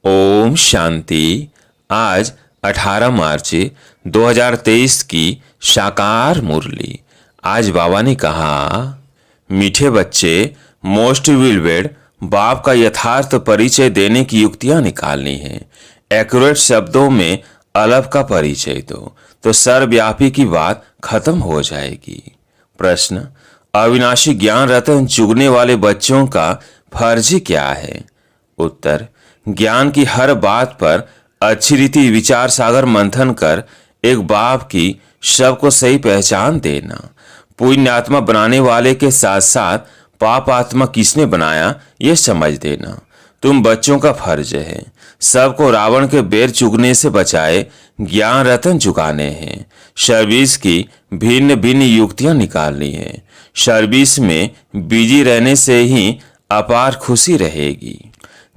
ओम शांति। आज 18 मार्च 2023 की साकार मुरली। आज बाबा ने कहा, मीठे बच्चे, मोस्ट विलवेड बाप का यथार्थ परिचय देने की युक्तियां निकालनी है। एक्यूरेट शब्दों में अलग का परिचय दो तो सर्वव्यापी की बात खत्म हो जाएगी। प्रश्न, अविनाशी ज्ञान रतन चुगने वाले बच्चों का फर्ज क्या है? उत्तर, ज्ञान की हर बात पर अच्छी रीति विचार सागर मंथन कर एक बाप की सबको सही पहचान देना। पुण्य आत्मा बनाने वाले के साथ साथ पाप आत्मा किसने बनाया ये समझ देना तुम बच्चों का फर्ज है। सबको रावण के बेर चुगने से बचाए ज्ञान रतन चुकाने हैं। सर्विस की भिन्न भिन्न युक्तियां निकालनी है। सर्विस में बिजी रहने से ही अपार खुशी रहेगी।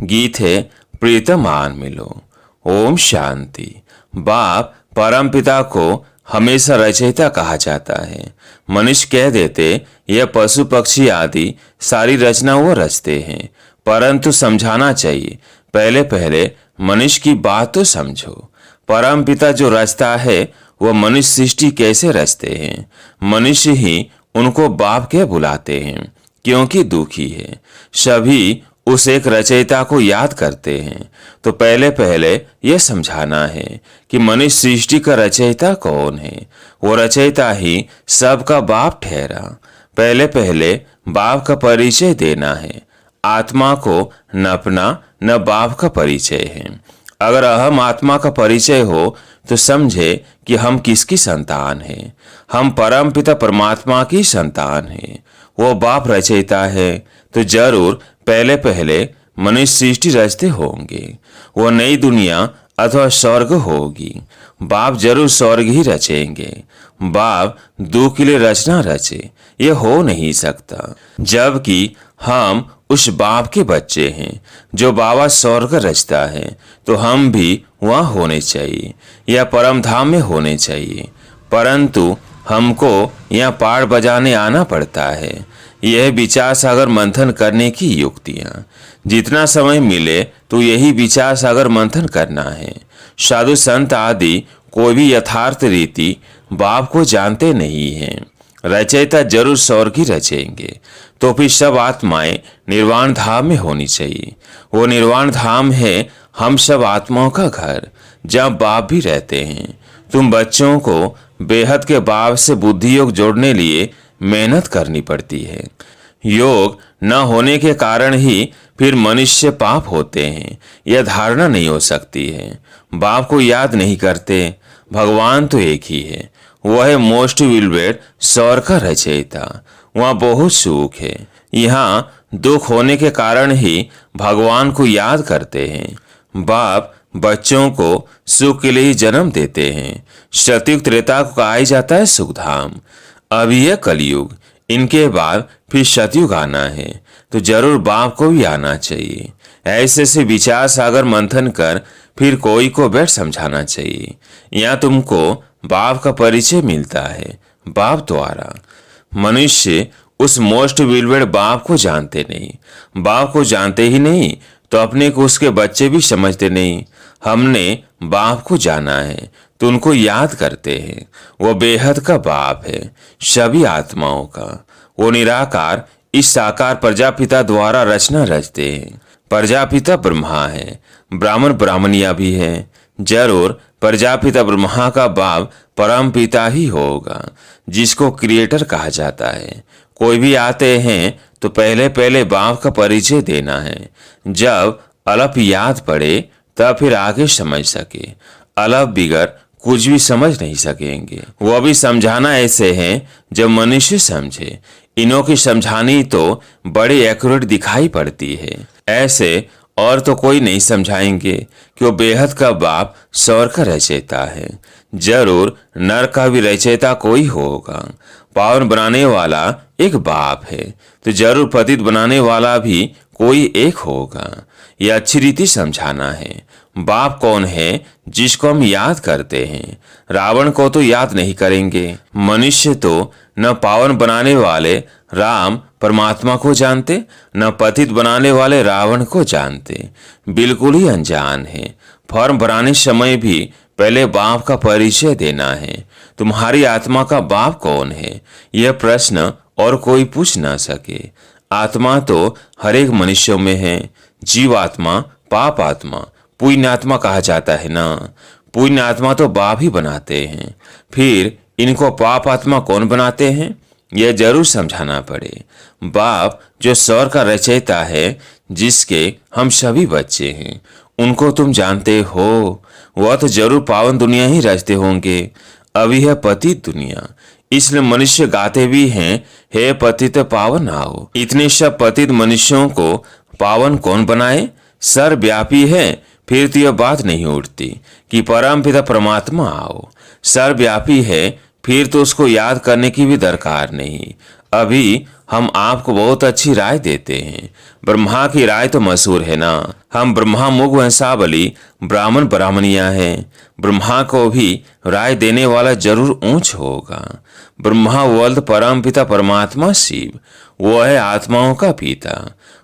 गीत है, प्रीतम आन मिलो। ओम शांति। बाप परम पिता को हमेशा रचयिता कहा जाता है। मनुष्य कह देते यह पशु पक्षी आदि सारी रचना वो रचते हैं, परंतु समझाना चाहिए पहले पहले मनुष्य की बात तो समझो। परम पिता जो रचता है वह मनुष्य सृष्टि कैसे रचते हैं? मनुष्य ही उनको बाप के बुलाते हैं क्योंकि दुखी है। सभी उस एक रचयिता को याद करते हैं। तो पहले पहले यह समझाना है कि मनुष्य सृष्टि का रचयिता कौन है। वो रचयिता ही सबका बाप ठहरा। पहले पहले बाप का परिचय देना है। आत्मा को न अपना न बाप का परिचय है। अगर अहम आत्मा का परिचय हो तो समझे कि हम किसकी संतान हैं। हम परम पिता परमात्मा की संतान हैं। वो बाप रचयिता है तो जरूर पहले पहले मनुष्य सृष्टि रचते होंगे। वो नई दुनिया अथवा स्वर्ग होगी। बाप जरूर स्वर्ग ही रचेंगे। बाप दुख के लिए रचना रचे ये हो नहीं सकता, जबकि हम उस बाप के बच्चे हैं। जो बाबा स्वर्ग रचता है तो हम भी वहाँ होने चाहिए या परम धाम में होने चाहिए, परंतु हमको यहाँ पाड़ बजाने आना पड़ता है। यह विचार सागर मंथन करने की युक्तियाँ। जितना समय मिले तो यही विचार सागर मंथन करना है। साधु संत आदि कोई भी यथार्थ रीति बाप को जानते नहीं हैं। रचयिता जरूर स्वर्ग ही रचेंगे तो फिर सब आत्माएं निर्वाण धाम में होनी चाहिए। वो निर्वाण धाम है हम सब आत्माओं का घर, जहाँ बाप भी रहते हैं। तुम बच्चों को बेहद के बाप से बुद्धि योग जोड़ने लिए मेहनत करनी पड़ती है। योग न होने के कारण ही फिर मनुष्य पाप होते हैं, यह धारणा नहीं हो सकती है। बाप को याद नहीं करते। भगवान तो एक ही है, वह है मोस्ट विलवेड स्वर्ग का रचयिता। वहाँ बहुत सुख है। यहाँ दुख होने के कारण ही भगवान को याद करते हैं। बाप बच्चों को सुख के लिए ही जन्म देते हैं। सतयुग त्रेता को कहा जाता है सुखधाम। अभी है कलयुग, इनके बाद फिर सतयुग आना है तो जरूर बाप को भी आना चाहिए। ऐसे से विचार सागर मंथन कर फिर कोई को बैठ समझाना चाहिए। यहाँ तुमको बाप का परिचय मिलता है बाप द्वारा। मनुष्य उस मोस्ट विलवेड बाप को जानते नहीं। बाप को जानते ही नहीं तो अपने को उसके बच्चे भी समझते नहीं। हमने बाप को जाना है तो उनको याद करते हैं। वो बेहद का बाप है सभी आत्माओं का। वो निराकार इस साकार प्रजापिता द्वारा रचना रचते हैं। प्रजापिता ब्रह्मा है, ब्राह्मण ब्राह्मणिया भी है। जरूर प्रजापिता ब्रह्मा का बाप परम पिता ही होगा, जिसको क्रिएटर कहा जाता है। कोई भी आते हैं तो पहले पहले बाप का परिचय देना है। जब अलप याद पड़े तब फिर आगे समझ सके। अलप बिगर कुछ भी समझ नहीं सकेंगे। वह भी समझाना ऐसे हैं जब मनुष्य समझे। इन्हों की समझानी तो बड़ी एक्यूरेट दिखाई पड़ती है। ऐसे और तो कोई नहीं समझाएंगे कि वो बेहद का बाप स्वर्ग का रचयिता है। जरूर नर का भी रचयिता कोई होगा। पावन बनाने वाला एक बाप है तो जरूर पतित बनाने वाला भी कोई एक होगा। यह अच्छी रीति समझाना है। बाप कौन है जिसको हम याद करते हैं? रावण को तो याद नहीं करेंगे। मनुष्य तो न पावन बनाने वाले राम परमात्मा को जानते, न पतित बनाने वाले रावण को जानते, बिल्कुल ही अनजान है। फॉर्म भराने समय भी पहले बाप का परिचय देना है। तुम्हारी आत्मा का बाप कौन है? यह प्रश्न और कोई पूछ ना सके। आत्मा तो हर एक मनुष्य में है। जीवात्मा, पाप आत्मा, पुण्य आत्मा कहा जाता है ना। पुण्य आत्मा तो बाप ही बनाते हैं। फिर इनको पाप आत्मा कौन बनाते हैं? यह जरूर समझाना पड़े। बाप जो स्वर का रचयिता है, जिसके हम सभी बच्चे हैं, उनको तुम जानते हो। वह तो जरूर पावन दुनिया ही रचते होंगे। अभी है पतित दुनिया, इसलिए मनुष्य गाते भी हैं, हे पतित पावन आओ। इतने सब पतित मनुष्यों को पावन कौन बनाए? सर्वव्यापी है, फिर तो यह बात नहीं उठती कि परम पिता परमात्मा आओ। सर्वव्यापी है, फिर तो उसको याद करने की भी दरकार नहीं। अभी हम आपको बहुत अच्छी राय देते हैं। ब्रह्मा की राय तो मशहूर है ना। हम ब्रह्मा मुख वंशावली ब्राह्मण ब्राह्मणियां हैं। ब्रह्मा को भी राय देने वाला जरूर ऊंच होगा। ब्रह्मा वल्द परम पिता परमात्मा शिव, वो है आत्माओं का पिता,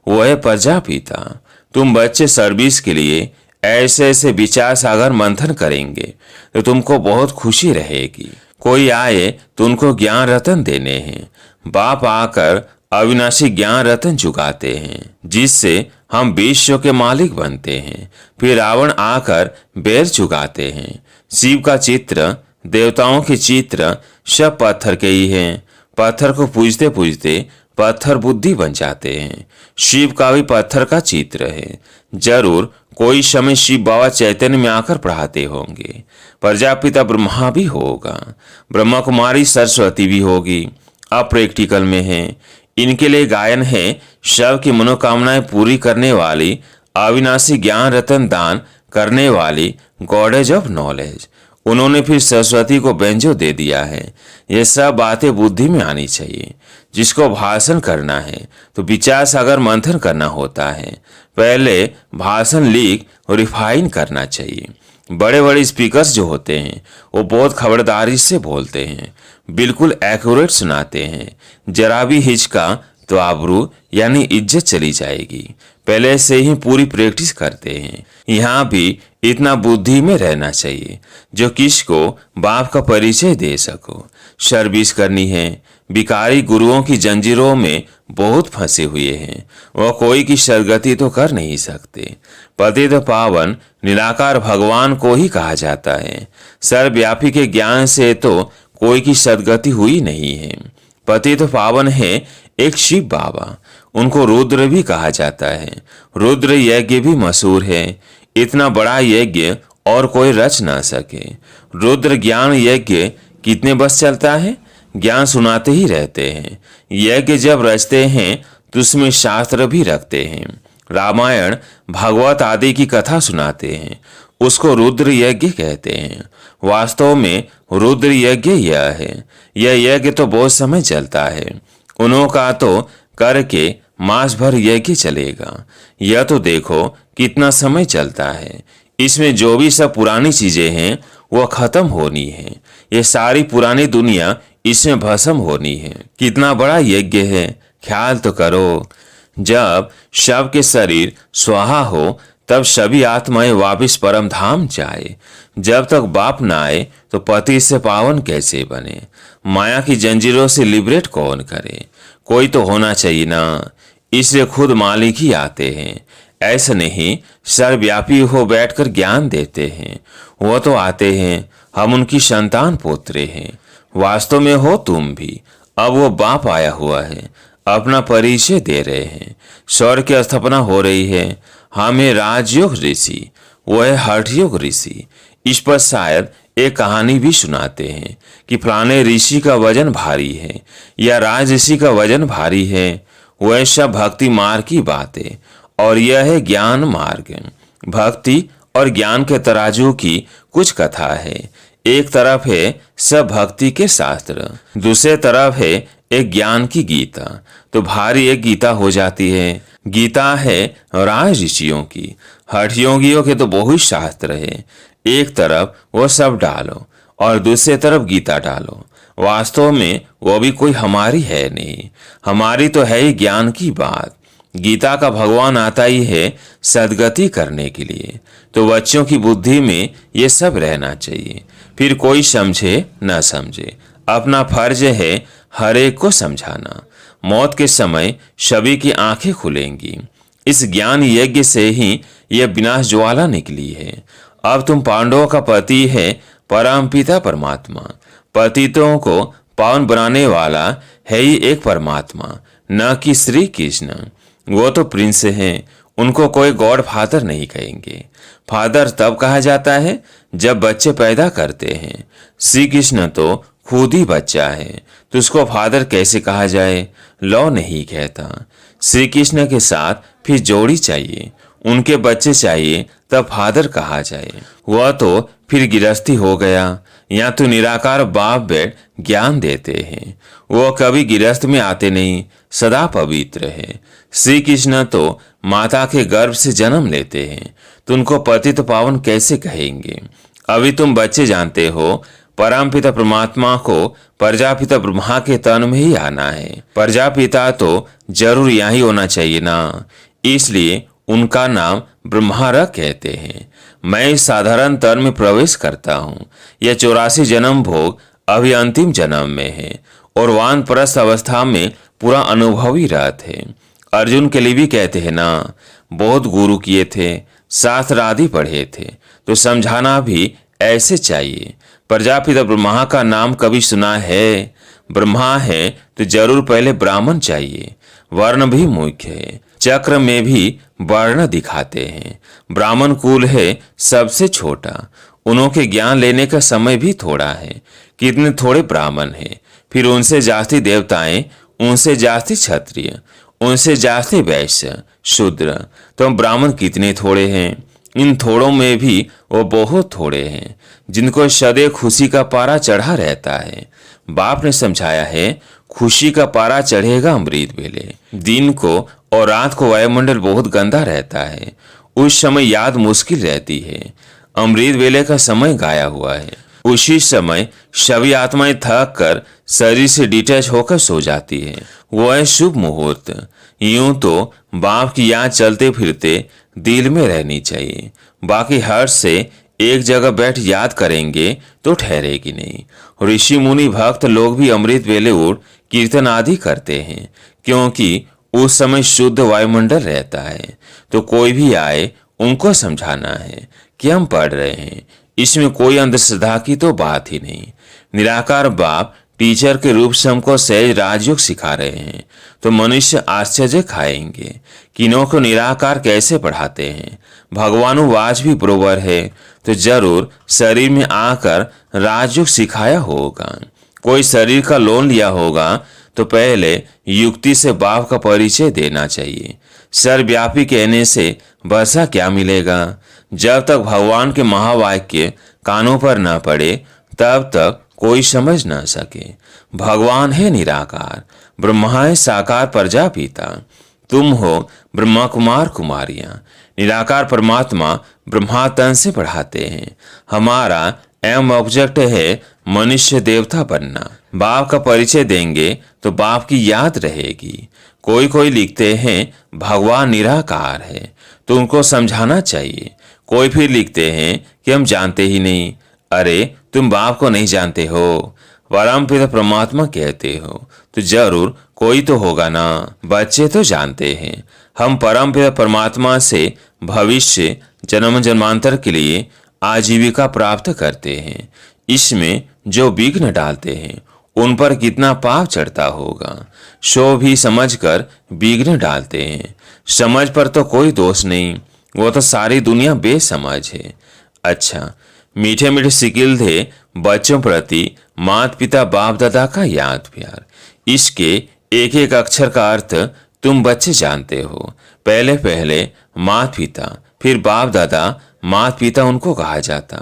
वो है प्रजापिता। तुम बच्चे सर्विस के लिए ऐसे ऐसे विचार सागर मंथन करेंगे तो तुमको बहुत खुशी रहेगी। कोई आए तो उनको ज्ञान रतन देने हैं। बाप आकर अविनाशी ज्ञान रतन चुकाते हैं, जिससे हम विश्व के मालिक बनते हैं। फिर रावण आकर बैर चुकाते हैं। शिव का चित्र, देवताओं के चित्र सब पत्थर के ही हैं। पत्थर को पूजते पूजते पत्थर बुद्धि बन जाते हैं। शिव का भी पत्थर का चित्र है। जरूर कोई समय शिव बाबा चैतन्य में आकर पढ़ाते होंगे। प्रजापिता ब्रह्मा भी होगा, ब्रह्मा कुमारी सरस्वती भी होगी। अब प्रैक्टिकल में है। इनके लिए गायन है शव की मनोकामनाएं पूरी करने वाली, अविनाशी ज्ञान रतन दान करने वाली गॉडेज ऑफ नॉलेज। उन्होंने फिर सरस्वती को बेंजो दे दिया है। ये सब बातें बुद्धि में आनी चाहिए। जिसको भाषण करना है तो विचार सागर मंथन करना होता है। पहले भाषण लिख और रिफाइन करना चाहिए। बड़े बड़े स्पीकर्स जो होते हैं वो बहुत खबरदारी से बोलते हैं, बिल्कुल एक्यूरेट सुनाते हैं। जरा भी हिचका तो आबरू यानी इज्जत चली जाएगी। पहले से ही पूरी प्रैक्टिस करते हैं। यहाँ भी इतना बुद्धि में रहना चाहिए जो किसको बाप का परिचय दे सको। सर्विस करनी है। भिखारी गुरुओं की जंजीरों में बहुत फंसे हुए हैं। वह कोई की सरगति तो कर नहीं सकते। पतित पावन निराकार भगवान को ही कहा जाता है। सर्वव्यापी के ज्ञान से तो कोई की सदगति हुई नहीं है। पतित पावन है एक शिव बाबा, उनको रुद्र भी कहा जाता है। रुद्र यज्ञ भी मशहूर है। इतना बड़ा यज्ञ और कोई रच ना सके। रुद्र ज्ञान यज्ञ कितने बस चलता है, ज्ञान सुनाते ही रहते हैं। यज्ञ जब रचते हैं तो उसमें शास्त्र भी रखते हैं। रामायण भागवत आदि की कथा सुनाते हैं, उसको रुद्र यज्ञ कहते हैं। वास्तव में रुद्र यज्ञ यह है। यह यज्ञ तो बहुत समय चलता है। उन्हों का तो करके मास भर यज्ञ चलेगा। यह तो देखो कितना समय चलता है। इसमें जो भी सब पुरानी चीजें हैं वह खत्म होनी है। ये सारी पुरानी दुनिया इसमें भस्म होनी है। कितना बड़ा यज्ञ है, ख्याल तो करो। जब शव के शरीर स्वाहा हो तब सभी आत्माएं वापिस परम धाम जाए। जब तक बाप ना आए तो पति से पावन कैसे बने? माया की जंजीरों से लिबरेट कौन करे? कोई तो होना चाहिए ना। इसलिए खुद मालिक ही आते हैं। ऐसा नहीं सर्वव्यापी हो बैठकर ज्ञान देते हैं। वो तो आते हैं, हम उनकी संतान पोत्रे हैं। वास्तव में हो तुम भी। अब वो बाप आया हुआ है, अपना परिचय दे रहे हैं। स्वर्ग की स्थापना हो रही है। हमें राजयोग ऋषि, वो है हठयोग ऋषि। इस पर शायद एक कहानी भी सुनाते हैं कि फलाने ऋषि का वजन भारी है या राज ऋषि का वजन भारी है। वैसा भक्ति मार्ग की बातें, और यह है ज्ञान मार्ग। भक्ति और ज्ञान के तराजू की कुछ कथा है। एक तरफ है सब भक्ति के शास्त्र, दूसरे तरफ है एक ज्ञान की गीता। तो भारी एक गीता हो जाती है। गीता है राज ऋषियों की, हठ योगियों के तो बहुत शास्त्र है। एक तरफ वो सब डालो और दूसरी तरफ गीता डालो। वास्तव में वो भी कोई हमारी है नहीं, हमारी तो है ही ज्ञान की बात। गीता का भगवान आता ही है सदगति करने के लिए, तो बच्चों की बुद्धि में ये सब रहना चाहिए। फिर कोई समझे न समझे, अपना फर्ज है हर एक को समझाना। मौत के समय सभी की आंखें खुलेंगी। इस ज्ञान यज्ञ से ही यह विनाश ज्वाला निकली है। अब तुम पांडवों का पति है परमपिता परमात्मा। पतितों को पावन बनाने वाला है ही एक परमात्मा, न कि श्री कृष्ण। वो तो प्रिंस हैं, उनको कोई गॉड फादर नहीं कहेंगे। फादर तब कहा जाता है जब बच्चे पैदा करते हैं। श्री कृष्ण तो खुद ही बच्चा है, तो उसको फादर कैसे कहा जाए? लॉ नहीं कहता। श्री कृष्ण के साथ फिर जोड़ी चाहिए, उनके बच्चे चाहिए, तब फादर कहा जाए। वह तो फिर गिरस्ती हो गया। यहाँ तो निराकार बाप बेट ज्ञान देते हैं, वो कभी गिरस्त में आते नहीं, सदा पवित्र है। श्री कृष्ण तो माता के गर्भ से जन्म लेते हैं, तो उनको पतित पावन कैसे कहेंगे? अभी तुम बच्चे जानते हो परमपिता परमात्मा को प्रजापिता ब्रह्मा के तन में ही आना है। प्रजापिता तो जरूर यहाँ ही होना चाहिए ना, इसलिए उनका नाम ब्रह्मारक कहते हैं। मैं इस साधारण तन में प्रवेश करता हूँ। यह 84 जन्म भोग अभी अंतिम जन्म में है और वानप्रस्थ अवस्था में पूरा अनुभवी रहते हैं। अर्जुन के लिए भी कहते हैं ना, बहुत गुरु किए थे, शास्त्र आदि पढ़े थे, तो समझाना भी ऐसे चाहिए। प्रजापिता ब्रह्मा का नाम कभी सुना है? ब्रह्मा है तो जरूर पहले ब्राह्मण चाहिए। वर्ण भी मुख्य है, चक्र में भी वर्ण दिखाते हैं। ब्राह्मण कुल है सबसे छोटा, उनके ज्ञान लेने का समय भी थोड़ा है। कितने थोड़े ब्राह्मण हैं, फिर उनसे जास्ती देवताएं, उनसे जास्ती क्षत्रिय, उनसे जास्ती वैश्य शूद्र, तो ब्राह्मण कितने थोड़े हैं। इन थोड़ों में भी वो बहुत थोड़े हैं जिनको सदैव खुशी का पारा चढ़ा रहता है। बाप ने समझाया है, खुशी का पारा चढ़ेगा अमृत वेले। दिन को और रात को वायुमंडल बहुत गंदा रहता है, उस समय याद मुश्किल रहती है। अमृत वेले का समय गाया हुआ है, उसी समय सभी आत्माएं थक कर शरीर से डिटैच होकर सो जाती है। वो है शुभ मुहूर्त। यूं तो बाप की याद चलते फिरते दिल में रहनी चाहिए, बाकी हर से एक जगह बैठ याद करेंगे तो ठहरेगी नहीं। ऋषि मुनि भक्त लोग भी अमृत वेले उठ कीर्तन आदि करते हैं, क्योंकि उस समय शुद्ध वायुमंडल रहता है। तो कोई भी आए उनको समझाना है कि हम पढ़ रहे हैं, इसमें कोई अंधश्रद्धा की तो बात ही नहीं। निराकार बाप टीचर के रूप से हमको सहज राजयोग सिखा रहे हैं, तो मनुष्य आश्चर्य खाएंगे कि इनको निराकार कैसे पढ़ाते हैं। भगवानुवाच भी बरोबर है, तो जरूर शरीर में आकर राजयोग सिखाया होगा। कोई शरीर का लोन लिया होगा तो पहले युक्ति से बाप का परिचय देना चाहिए। सर्वव्यापी कहने से बसा क्या मिलेगा? जब तक भगवान के महावाक्य कानों पर न पड़े तब तक कोई समझ न सके। भगवान है निराकार, ब्रह्मा है साकार प्रजापिता, तुम हो ब्रह्मा कुमार कुमारियां। निराकार परमात्मा ब्रह्मा तन से पढ़ाते हैं। हमारा एम ऑब्जेक्ट है मनुष्य देवता बनना। बाप का परिचय देंगे तो बाप की याद रहेगी। कोई कोई लिखते हैं भगवान निराकार है, तो उनको समझाना चाहिए। कोई फिर लिखते हैं कि हम जानते ही नहीं। अरे तुम बाप को नहीं जानते हो, परमपिता परमात्मा कहते हो, तो जरूर कोई तो होगा ना। बच्चे तो जानते हैं हम परमपिता परमात्मा से भविष्य जन्म जन्मांतर के लिए आजीविका प्राप्त करते हैं। इसमें जो विघ्न डालते हैं उन पर कितना पाप चढ़ता होगा। सो भी समझकर विघ्न डालते हैं। समझ पर तो कोई दोष नहीं, वो तो सारी दुनिया बेसमझ है। अच्छा, मीठे मीठे सिकिल थे बच्चों प्रति माता पिता बाप दादा का याद प्यार। इसके एक एक अक्षर का अर्थ तुम बच्चे जानते हो। पहले पहले माता पिता, फिर बाप दादा। माता पिता उनको कहा जाता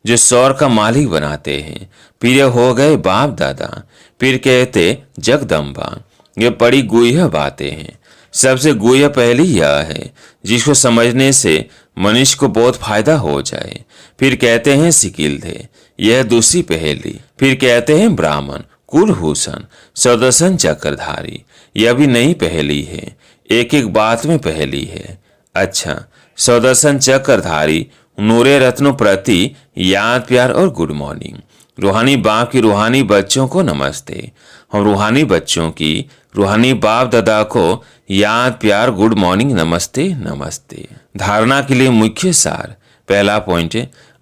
जो सौर का मालिक बनाते हैं। फिर ये हो गए बाप दादा, फिर कहते जगदम्बा। ये बड़ी गुह्य बातें हैं। सबसे गुह्य पहेली यह है जिसको समझने से मनुष्य को बहुत फायदा हो जाए। फिर कहते हैं सिकिलधे, यह दूसरी पहेली। फिर कहते हैं ब्राह्मण कुलभूषण सुदर्शन चक्रधारी, यह भी नई पहेली है, एक एक बात में पहेली है। अच्छा, सुदर्शन चक्रधारी नूरे रत्नों प्रति याद प्यार और गुड मॉर्निंग। रूहानी बाप की रूहानी बच्चों को नमस्ते। हम रूहानी बच्चों की रूहानी बाप दादा को याद प्यार गुड मॉर्निंग नमस्ते नमस्ते। धारणा के लिए मुख्य सार। पहला पॉइंट,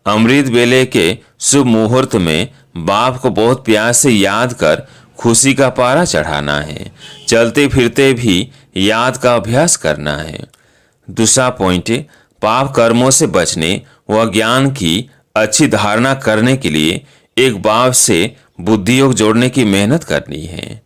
अमृत बेले के शुभ मुहूर्त में बाप को बहुत प्यार से याद कर खुशी का पारा चढ़ाना है। चलते फिरते भी याद का अभ्यास करना है। दूसरा पॉइंट, पाप कर्मों से बचने व ज्ञान की अच्छी धारणा करने के लिए एक बाप से बुद्धि योग जोड़ने की मेहनत करनी है।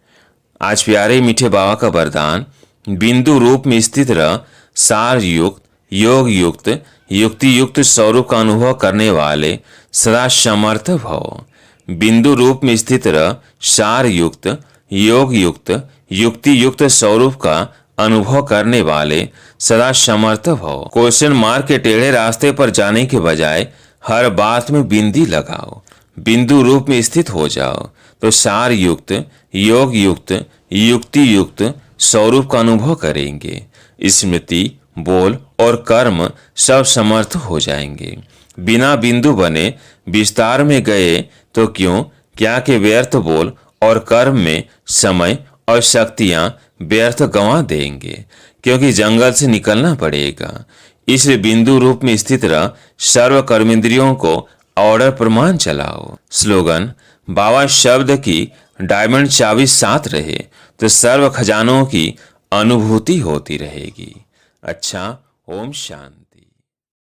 आज प्यारे मीठे बाबा का वरदान, बिंदु रूप में स्थित रह सार युक्त योग युक्त युक्ति युक्त स्वरूप का अनुभव करने वाले सदा समर्थ भव। बिंदु रूप में स्थित रह सार युक्त योग युक्त युक्ति युक्त स्वरूप का अनुभव करने वाले सदा समर्थ भव। क्वेश्चन मार्क के टेढ़े रास्ते पर जाने के बजाय हर बात में बिंदी लगाओ, बिंदु रूप में स्थित हो जाओ तो सार युक्त योग युक्त युक्ति युक्त स्वरूप का अनुभव करेंगे। स्मृति, बोल और कर्म सब समर्थ हो जाएंगे। बिना बिंदु बने विस्तार में गए तो क्यों क्या के व्यर्थ बोल और कर्म में समय और शक्तियां व्यर्थ गंवा देंगे, क्योंकि जंगल से निकलना पड़ेगा। इसलिए बिंदु रूप में स्थित रह सर्व कर्मेंद्रियों को ऑर्डर प्रमाण चलाओ। स्लोगन, बाबा शब्द की डायमंड चाबी साथ रहे तो सर्व खजानों की अनुभूति होती रहेगी। अच्छा, ओम शांति।